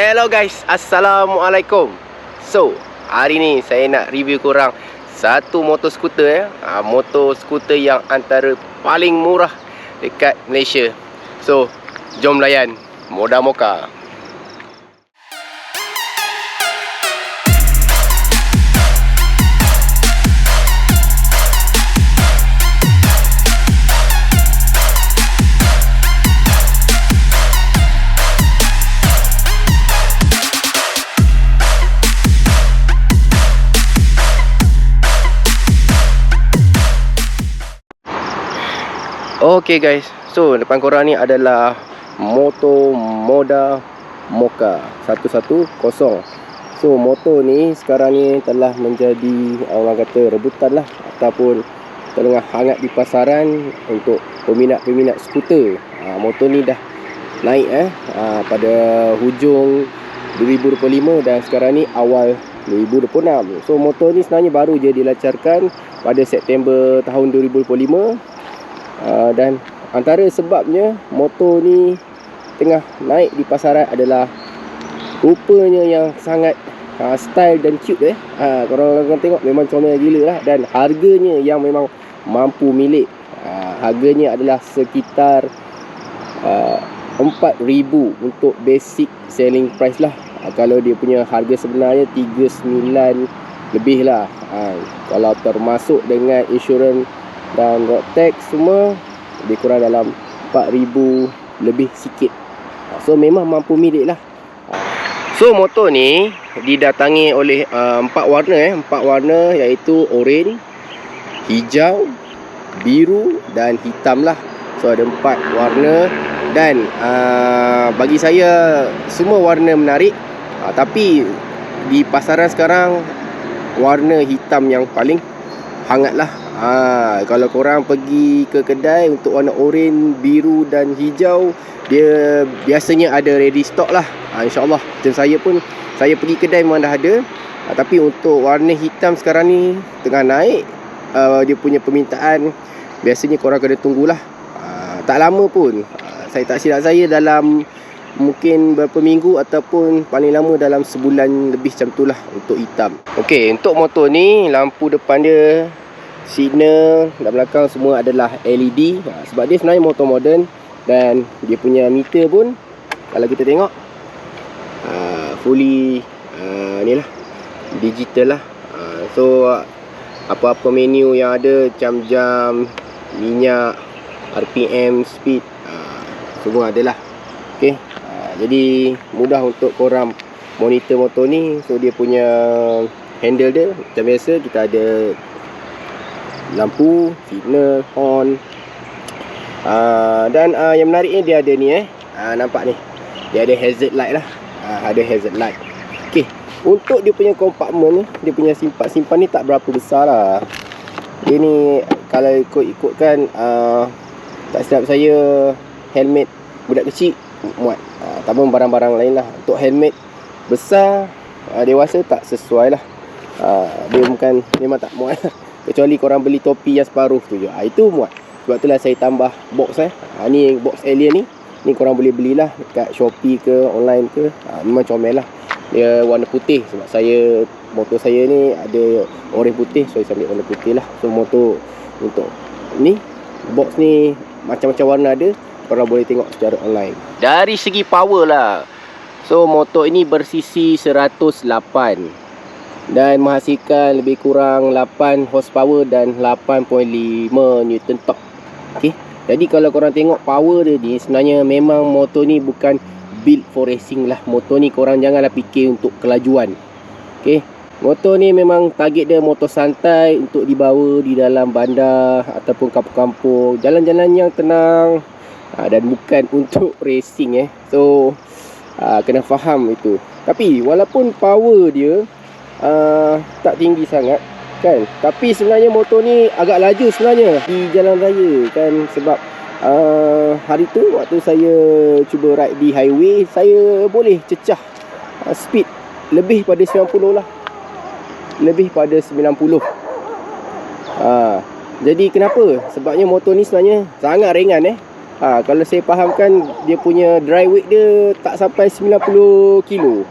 Hello guys, Assalamualaikum. So, hari ni saya nak review korang satu motor skuter motor skuter yang antara paling murah dekat Malaysia. So, jom layan Moda Mocha. Okay guys, so depan korang ni adalah motor Moda Mocha 110. So motor ni sekarang ni telah menjadi orang kata rebutan lah, ataupun tengah hangat di pasaran untuk peminat-peminat skuter. Motor ni dah naik pada hujung 2025 dan sekarang ni awal 2026. So motor ni sebenarnya baru je dilancarkan pada September tahun 2025. Dan antara sebabnya motor ni tengah naik di pasaran adalah rupanya yang sangat style dan cute korang tengok memang comel gila lah. Dan harganya yang memang mampu milik. Harganya adalah sekitar 4,000 untuk basic selling price lah. Kalau dia punya harga sebenarnya 39 lebih lah. Kalau termasuk dengan insurans dan road tax semua, lebih kurang dalam 4,000 lebih sikit. So memang mampu milik lah. So motor ni didatangi oleh 4 warna iaitu oren, hijau, biru dan hitam lah. So ada 4 warna. Dan bagi saya semua warna menarik. Tapi di pasaran sekarang warna hitam yang paling hangat lah. Kalau korang pergi ke kedai untuk warna oren, biru dan hijau, dia biasanya ada ready stock lah. InsyaAllah. Dan saya pergi kedai memang dah ada. Tapi untuk warna hitam sekarang ni tengah naik. Dia punya permintaan biasanya korang kena tunggulah. Tak lama pun. Saya tak silap saya dalam mungkin beberapa minggu ataupun paling lama dalam sebulan lebih macam tu lah untuk hitam. Okey, untuk motor ni lampu depan dia, signal dan belakang semua adalah LED. Sebab dia sebenarnya motor moden. Dan dia punya meter pun kalau kita tengok fully ni lah, digital lah. So apa-apa menu yang ada, jam-jam, minyak, RPM, speed, semua adalah. Okay. Jadi mudah untuk korang monitor motor ni. So dia punya handle dia macam biasa, kita ada lampu, signal, horn. Dan yang menariknya dia ada ni nampak ni, dia ada hazard light lah. Ada hazard light. Okay. Untuk dia punya kompartmen ni, dia punya simpan ni tak berapa besar lah. Dia ni kalau ikutkan tak silap saya helmet budak kecil muat. Tambah barang-barang lain lah. Untuk helmet besar dewasa tak sesuai lah. Dia memang tak muat. Kecuali korang beli topi yang separuh tu je, itu muat. Sebab itulah saya tambah box ni box alien ni. Ni korang boleh belilah dekat Shopee ke online ke. Memang comel lah. Dia warna putih. Sebab motor saya ni ada oren putih, so saya ambil warna putih lah. So motor untuk ni, box ni macam-macam warna ada. Korang boleh tengok secara online. Dari segi power lah, so motor ini bersisi 108 dan menghasilkan lebih kurang 8 horsepower dan 8.5 Newton torque. Okay. Jadi kalau korang tengok power dia ni, sebenarnya memang motor ni bukan build for racing lah. Motor ni korang janganlah fikir untuk kelajuan. Okay. Motor ni memang target dia motor santai untuk dibawa di dalam bandar ataupun kampung-kampung, jalan-jalan yang tenang. Dan bukan untuk racing So kena faham itu. Tapi walaupun power dia tak tinggi sangat kan, tapi sebenarnya motor ni agak laju sebenarnya di jalan raya kan. Sebab hari tu waktu saya cuba ride di highway, saya boleh cecah speed lebih pada 90 lah. Lebih pada 90. Jadi kenapa? Sebabnya motor ni sebenarnya sangat ringan Kalau saya fahamkan, dia punya dry weight dia tak sampai 90 kilo,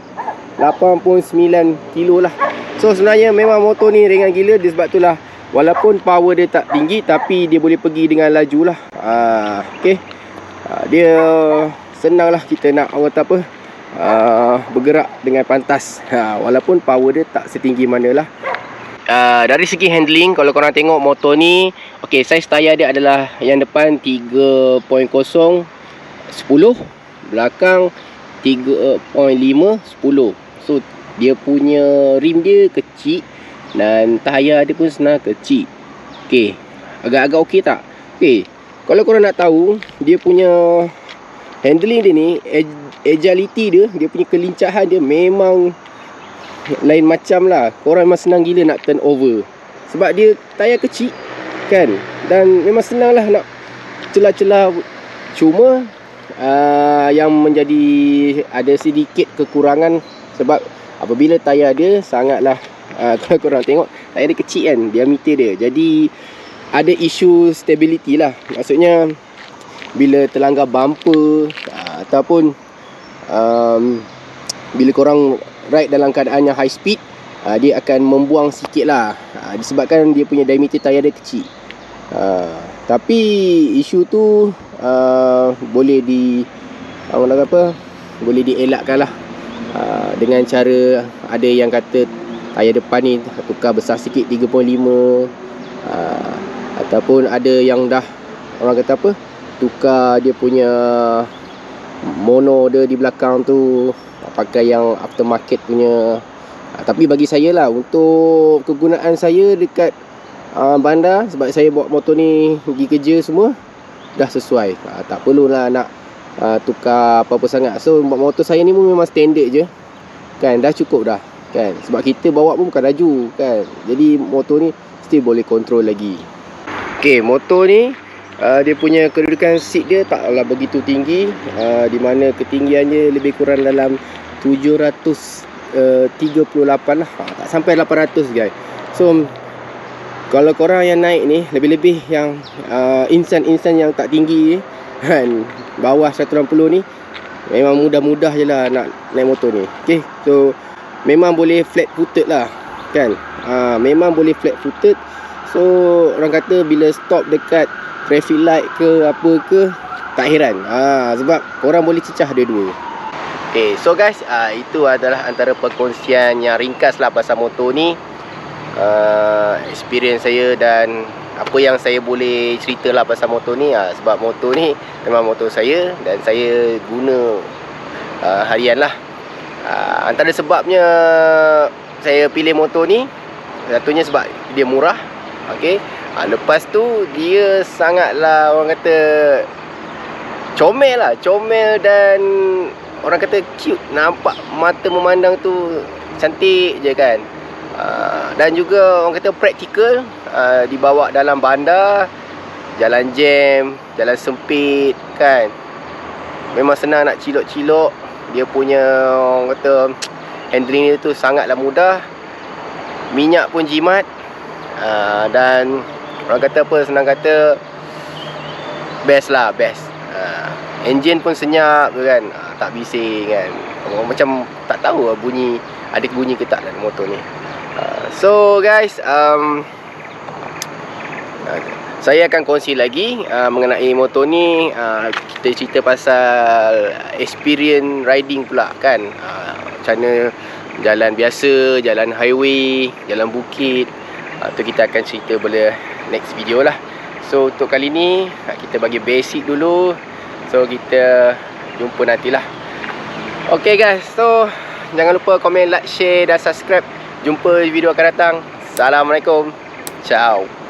89 kilo lah. So sebenarnya memang motor ni ringan gila. Sebab itulah walaupun power dia tak tinggi, tapi dia boleh pergi dengan laju lah. Okay. Dia senang lah kita nak orang kata apa, bergerak dengan pantas, walaupun power dia tak setinggi mana lah. Dari segi handling, kalau korang tengok motor ni, okay, saiz tayar dia adalah yang depan 3.0 10, belakang 3.5 10. So dia punya rim dia kecil dan tayar dia pun senang kecil. Okay, agak-agak okey tak? Okay, kalau korang nak tahu dia punya handling dia ni, agility dia punya kelincahan dia memang lain macam lah. Korang memang senang gila nak turn over, sebab dia tayar kecil kan, dan memang senang lah nak celah-celah. Cuma yang menjadi ada sedikit kekurangan, sebab apabila tayar dia sangatlah kalau korang tengok tayar dia kecil kan, diameter dia, jadi ada isu stability lah. Maksudnya bila terlanggar bumper ataupun bila korang ride dalam keadaan yang high speed, dia akan membuang sikit lah, disebabkan dia punya diameter tayar dia kecil. Tapi isu tu boleh boleh dielakkan lah, dengan cara, ada yang kata tayar depan ni tukar besar sikit 3.5, ataupun ada yang dah orang kata apa, tukar dia punya mono dia di belakang tu, pakai yang aftermarket punya. Tapi bagi saya lah, untuk kegunaan saya dekat bandar, sebab saya bawa motor ni pergi kerja semua, dah sesuai. Tak perlulah nak tukar apa-apa sangat. So motor saya ni pun memang standard je kan, dah cukup dah kan, sebab kita bawa pun bukan laju kan, jadi motor ni still boleh control lagi. Okay, motor ni dia punya kedudukan seat dia taklah begitu tinggi, di mana ketinggiannya lebih kurang dalam 738 lah, tak sampai 800 guys. So kalau korang yang naik ni, lebih-lebih yang insan-insan yang tak tinggi kan, bawah 160 ni, memang mudah-mudah je lah nak naik motor ni. Okay, so memang boleh flat footed lah kan, memang boleh flat footed. So orang kata bila stop dekat traffic light ke apa ke, tak heran, sebab korang boleh cecah dua-dua. Okay, so guys, itu adalah antara perkongsian yang ringkas lah pasal motor ni, experience saya dan apa yang saya boleh cerita lah pasal motor ni. Sebab motor ni memang motor saya dan saya guna harian lah. Antara sebabnya saya pilih motor ni, satunya sebab dia murah. Okay, lepas tu dia sangatlah orang kata comel lah, comel, dan orang kata cute, nampak mata memandang tu cantik je kan. Dan juga orang kata praktikal, dibawa dalam bandar, jalan jam, jalan sempit kan, memang senang nak cilok-cilok. Dia punya orang kata handling dia tu sangatlah mudah, minyak pun jimat, dan orang kata apa, senang kata best lah, best. Enjin pun senyap kan, tak bising kan, macam tak tahu bunyi, ada bunyi ke tak dalam motor ni. So guys, saya akan kongsi lagi mengenai motor ni. Kita cerita pasal experience riding pula kan, macam mana jalan biasa, jalan highway, jalan bukit. Tu kita akan cerita pada next video lah. So untuk kali ni kita bagi basic dulu. So kita jumpa nantilah. Okay guys, so jangan lupa komen, like, share dan subscribe. Jumpa di video akan datang. Assalamualaikum. Ciao.